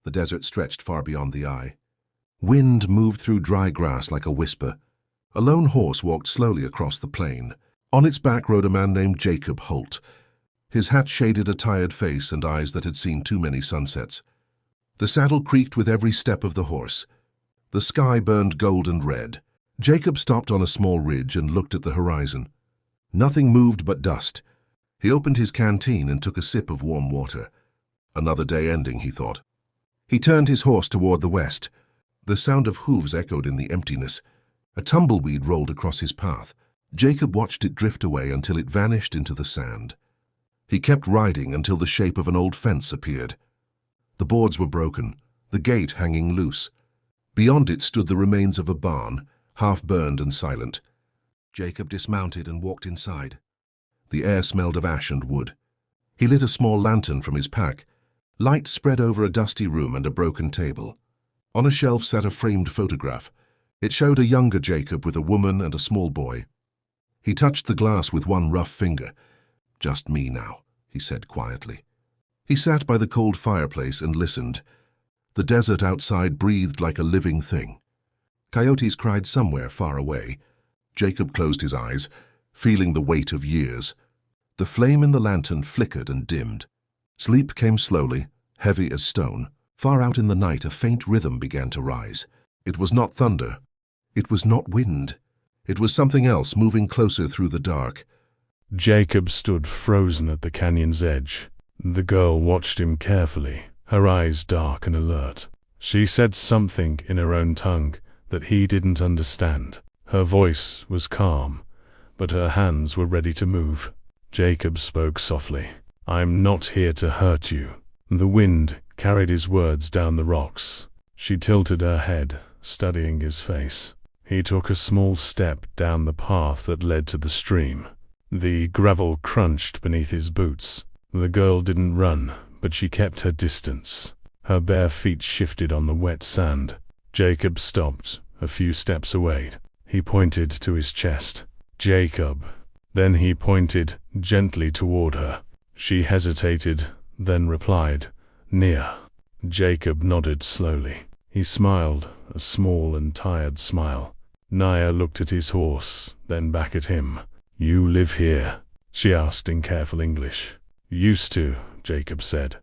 The desert stretched far beyond the eye. Wind moved through dry grass like a whisper. A lone horse walked slowly across the plain. On its back rode a man named Jacob Holt. His hat shaded a tired face and eyes that had seen too many sunsets. The saddle creaked with every step of the horse. The sky burned gold and red. Jacob stopped on a small ridge and looked at the horizon. Nothing moved but dust. He opened his canteen and took a sip of warm water. Another day ending, he thought. He turned his horse toward the west. The sound of hooves echoed in the emptiness. A tumbleweed rolled across his path. Jacob watched it drift away until it vanished into the sand. He kept riding until the shape of an old fence appeared. The boards were broken, the gate hanging loose. Beyond it stood the remains of a barn, half-burned and silent. Jacob dismounted and walked inside. The air smelled of ash and wood. He lit a small lantern from his pack. Light spread over a dusty room and a broken table. On a shelf sat a framed photograph. It showed a younger Jacob with a woman and a small boy. He touched the glass with one rough finger. "Just me now," he said quietly. He sat by the cold fireplace and listened. The desert outside breathed like a living thing. Coyotes cried somewhere far away. Jacob closed his eyes, feeling the weight of years. The flame in the lantern flickered and dimmed. Sleep came slowly, heavy as stone. Far out in the night, a faint rhythm began to rise. It was not thunder. It was not wind. It was something else moving closer through the dark. Jacob stood frozen at the canyon's edge. The girl watched him carefully, her eyes dark and alert. She said something in her own tongue that he didn't understand. Her voice was calm, but her hands were ready to move. Jacob spoke softly. "I'm not here to hurt you." The wind carried his words down the rocks. She tilted her head, studying his face. He took a small step down the path that led to the stream. The gravel crunched beneath his boots. The girl didn't run, but she kept her distance. Her bare feet shifted on the wet sand. Jacob stopped, a few steps away. He pointed to his chest. "Jacob." Then he pointed gently toward her. She hesitated, then replied, "Near." Jacob nodded slowly. He smiled, a small and tired smile. Naya looked at his horse, then back at him. "You live here?" she asked in careful English. "Used to," Jacob said.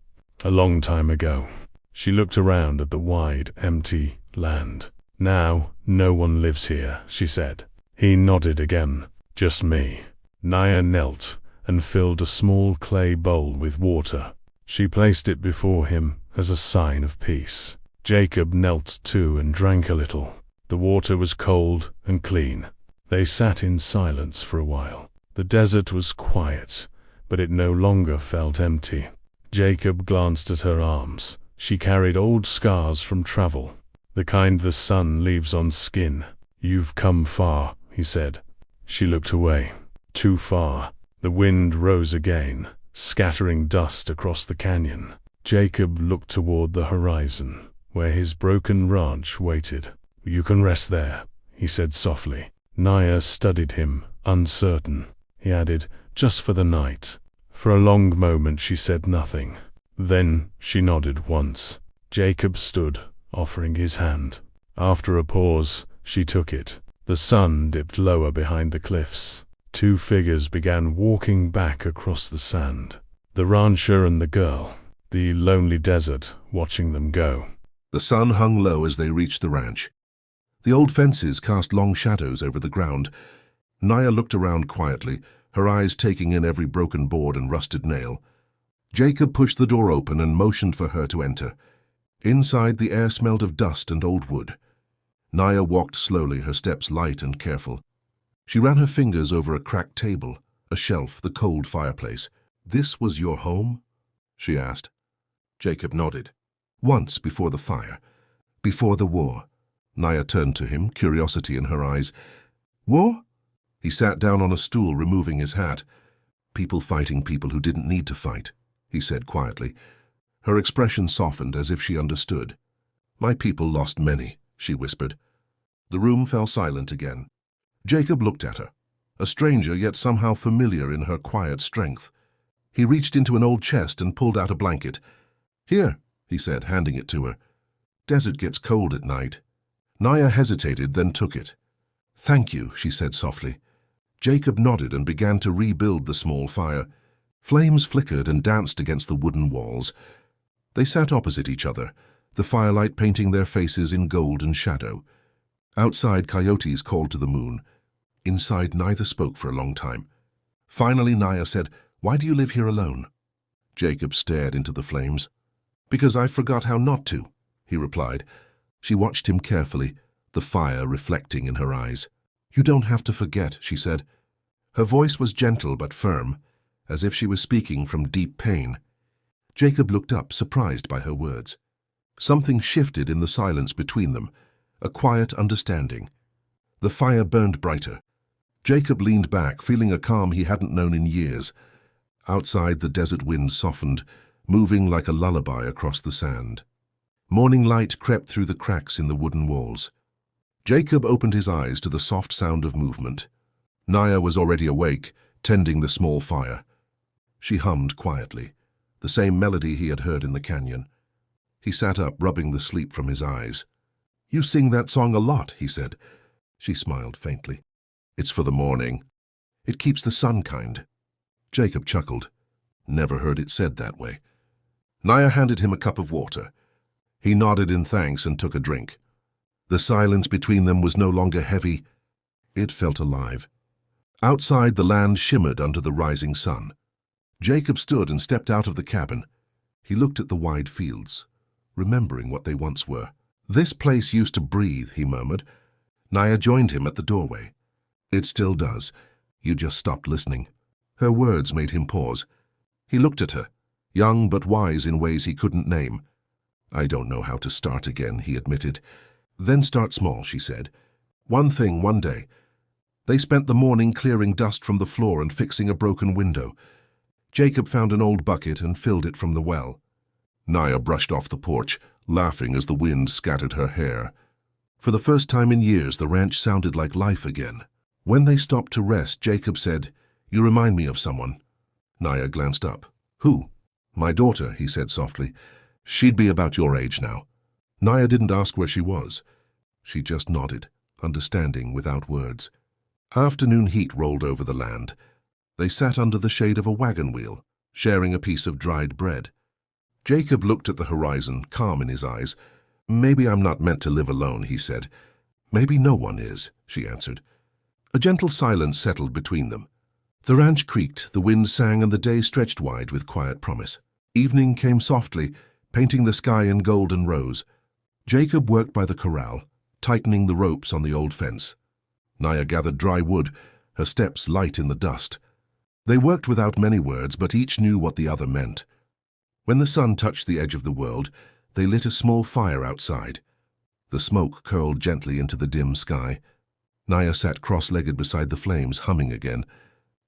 "A long time ago." She looked around at the wide, empty land. "Now, no one lives here," she said. He nodded again. "Just me." Naya knelt and filled a small clay bowl with water. She placed it before him as a sign of peace. Jacob knelt too and drank a little. The water was cold and clean. They sat in silence for a while. The desert was quiet, but it no longer felt empty. Jacob glanced at her arms. She carried old scars from travel, the kind the sun leaves on skin. "You've come far," he said. She looked away. Too far. The wind rose again, scattering dust across the canyon. Jacob looked toward the horizon, where his broken ranch waited. "You can rest there," he said softly. Naya studied him, uncertain. He added, "Just for the night." For a long moment she said nothing. Then she nodded once. Jacob stood, offering his hand. After a pause, she took it. The sun dipped lower behind the cliffs. Two figures began walking back across the sand. The rancher and the girl, the lonely desert watching them go. The sun hung low as they reached the ranch. The old fences cast long shadows over the ground. Naya looked around quietly, her eyes taking in every broken board and rusted nail. Jacob pushed the door open and motioned for her to enter. Inside, the air smelled of dust and old wood. Naya walked slowly, her steps light and careful. She ran her fingers over a cracked table, a shelf, the cold fireplace. "This was your home?" she asked. Jacob nodded. "Once before the fire, before the war." Naya turned to him, curiosity in her eyes. "War?" He sat down on a stool, removing his hat. "People fighting people who didn't need to fight," he said quietly. Her expression softened as if she understood. "My people lost many," she whispered. The room fell silent again. Jacob looked at her, a stranger yet somehow familiar in her quiet strength. He reached into an old chest and pulled out a blanket. "Here," he said, handing it to her. Desert gets cold at night. Naya hesitated, then took it. Thank you, she said softly. Jacob nodded and began to rebuild the small fire. Flames flickered and danced against the wooden walls. They sat opposite each other, the firelight painting their faces in golden shadow. Outside, coyotes called to the moon. Inside, neither spoke for a long time. Finally, Naya said, "Why do you live here alone?" Jacob stared into the flames. "Because I forgot how not to," he replied. She watched him carefully, the fire reflecting in her eyes. "You don't have to forget," she said. Her voice was gentle but firm, as if she was speaking from deep pain. Jacob looked up, surprised by her words. Something shifted in the silence between them, a quiet understanding. The fire burned brighter. Jacob leaned back, feeling a calm he hadn't known in years. Outside, the desert wind softened, moving like a lullaby across the sand. Morning light crept through the cracks in the wooden walls. Jacob opened his eyes to the soft sound of movement. Naya was already awake, tending the small fire. She hummed quietly, the same melody he had heard in the canyon. He sat up, rubbing the sleep from his eyes. "You sing that song a lot," he said. She smiled faintly. "It's for the morning. It keeps the sun kind." Jacob chuckled. Never heard it said that way. Naya handed him a cup of water. He nodded in thanks and took a drink. The silence between them was no longer heavy. It felt alive. Outside, the land shimmered under the rising sun. Jacob stood and stepped out of the cabin. He looked at the wide fields, remembering what they once were. "This place used to breathe," he murmured. Naya joined him at the doorway. "It still does. You just stopped listening." Her words made him pause. He looked at her, young but wise in ways he couldn't name. "I don't know how to start again," he admitted. "Then start small," she said. "One thing, one day." They spent the morning clearing dust from the floor and fixing a broken window. Jacob found an old bucket and filled it from the well. Naya brushed off the porch, laughing as the wind scattered her hair. For the first time in years, the ranch sounded like life again. When they stopped to rest, Jacob said, "You remind me of someone." Naya glanced up. "Who?" "My daughter," he said softly. "She'd be about your age now." Naya didn't ask where she was. She just nodded, understanding without words. Afternoon heat rolled over the land. They sat under the shade of a wagon wheel, sharing a piece of dried bread. Jacob looked at the horizon, calm in his eyes. "Maybe I'm not meant to live alone," he said. "Maybe no one is," she answered. A gentle silence settled between them. The ranch creaked, the wind sang, and the day stretched wide with quiet promise. Evening came softly, painting the sky in gold and rose. Jacob worked by the corral, tightening the ropes on the old fence. Naya gathered dry wood, her steps light in the dust. They worked without many words, but each knew what the other meant. When the sun touched the edge of the world, they lit a small fire outside. The smoke curled gently into the dim sky. Naya sat cross-legged beside the flames, humming again.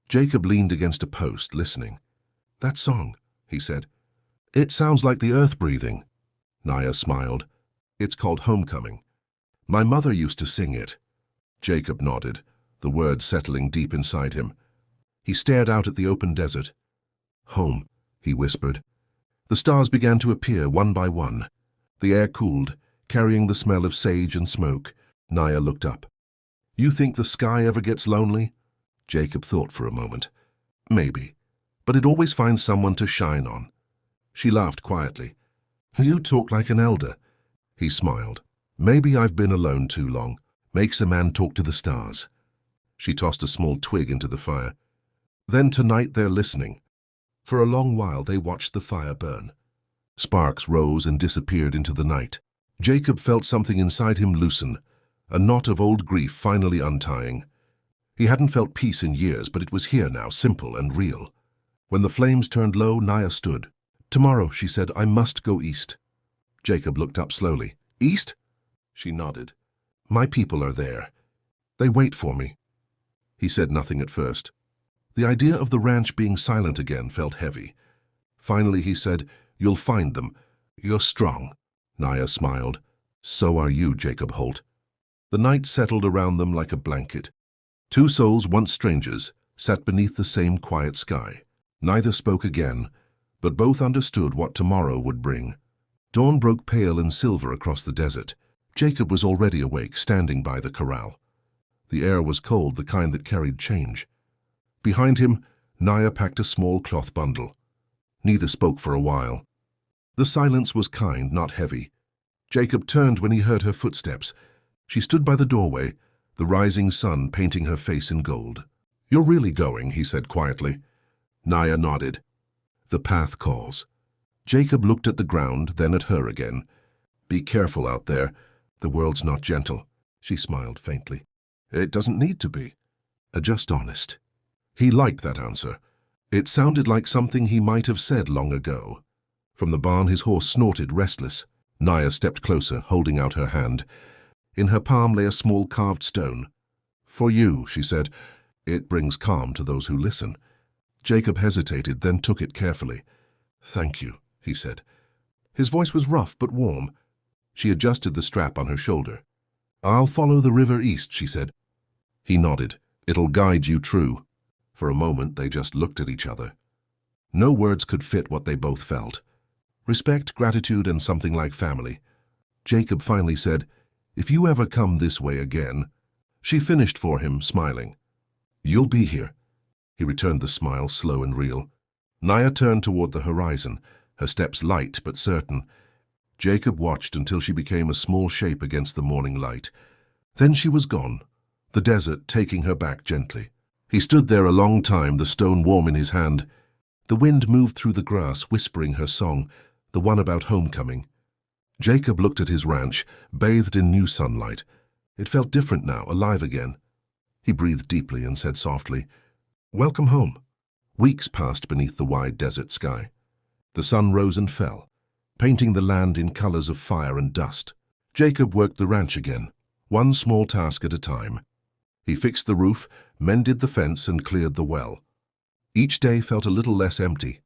Jacob leaned against a post, listening. "That song," he said. "It sounds like the earth breathing." Naya smiled. "It's called Homecoming. My mother used to sing it." Jacob nodded, the words settling deep inside him. He stared out at the open desert. "Home," he whispered. The stars began to appear one by one. The air cooled, carrying the smell of sage and smoke. Naya looked up. "You think the sky ever gets lonely?" Jacob thought for a moment. "Maybe, but it always finds someone to shine on." She laughed quietly. "You talk like an elder." He smiled. "Maybe I've been alone too long. Makes a man talk to the stars." She tossed a small twig into the fire. "Then tonight they're listening." For a long while they watched the fire burn. Sparks rose and disappeared into the night. Jacob felt something inside him loosen, a knot of old grief finally untying. He hadn't felt peace in years, but it was here now, simple and real. When the flames turned low, Naya stood. "Tomorrow," she said, "I must go east." Jacob looked up slowly. "East?" She nodded. "My people are there. They wait for me." He said nothing at first. The idea of the ranch being silent again felt heavy. Finally he said, "You'll find them. You're strong." Naya smiled. "So are you, Jacob Holt." The night settled around them like a blanket. Two souls, once strangers, sat beneath the same quiet sky. Neither spoke again, but both understood what tomorrow would bring. Dawn broke pale and silver across the desert. Jacob was already awake, standing by the corral. The air was cold, the kind that carried change. Behind him, Naya packed a small cloth bundle. Neither spoke for a while. The silence was kind, not heavy. Jacob turned when he heard her footsteps. She stood by the doorway, the rising sun painting her face in gold. "You're really going," he said quietly. Naya nodded. "The path calls." Jacob looked at the ground, then at her again. "Be careful out there. The world's not gentle." She smiled faintly. "It doesn't need to be. Just honest." He liked that answer. It sounded like something he might have said long ago. From the barn, his horse snorted, restless. Naya stepped closer, holding out her hand. In her palm lay a small carved stone. "For you," she said. "It brings calm to those who listen." Jacob hesitated, then took it carefully. "Thank you," he said. His voice was rough but warm. She adjusted the strap on her shoulder. "I'll follow the river east," she said. He nodded. "It'll guide you true." For a moment they just looked at each other. No words could fit what they both felt. Respect, gratitude, and something like family. Jacob finally said, "If you ever come this way again..." She finished for him, smiling. "You'll be here." He returned the smile, slow and real. Naya turned toward the horizon, her steps light but certain. Jacob watched until she became a small shape against the morning light. Then she was gone, the desert taking her back gently. He stood there a long time, the stone warm in his hand. The wind moved through the grass, whispering her song, the one about homecoming. Jacob looked at his ranch, bathed in new sunlight. It felt different now, alive again. He breathed deeply and said softly, "Welcome home." Weeks passed beneath the wide desert sky. The sun rose and fell, painting the land in colors of fire and dust. Jacob worked the ranch again, one small task at a time. He fixed the roof, mended the fence, and cleared the well. Each day felt a little less empty.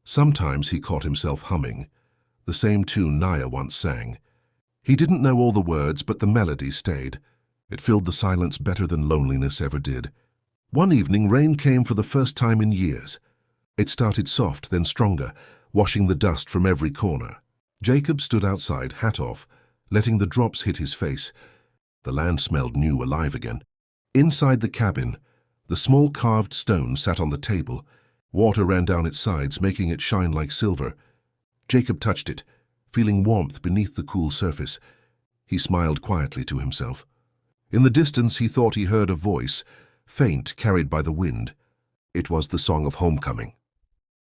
Sometimes he caught himself humming, the same tune Naya once sang. He didn't know all the words, but the melody stayed. It filled the silence better than loneliness ever did. One evening, rain came for the first time in years. It started soft, then stronger, washing the dust from every corner. Jacob stood outside, hat off, letting the drops hit his face. The land smelled new, alive again. Inside the cabin, the small carved stone sat on the table. Water ran down its sides, making it shine like silver. Jacob touched it, feeling warmth beneath the cool surface. He smiled quietly to himself. In the distance, he thought he heard a voice, faint, carried by the wind. It was the song of homecoming.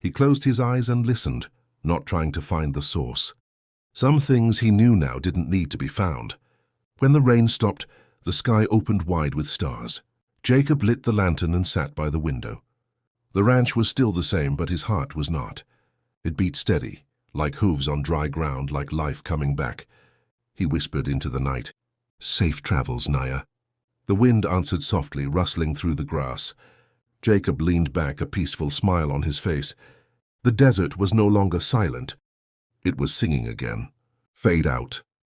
He closed his eyes and listened, not trying to find the source. Some things he knew now didn't need to be found. When the rain stopped, the sky opened wide with stars. Jacob lit the lantern and sat by the window. The ranch was still the same, but his heart was not. It beat steady, like hooves on dry ground, like life coming back. He whispered into the night, "Safe travels, Naya." The wind answered softly, rustling through the grass. Jacob leaned back, a peaceful smile on his face. The desert was no longer silent. It was singing again. Fade out.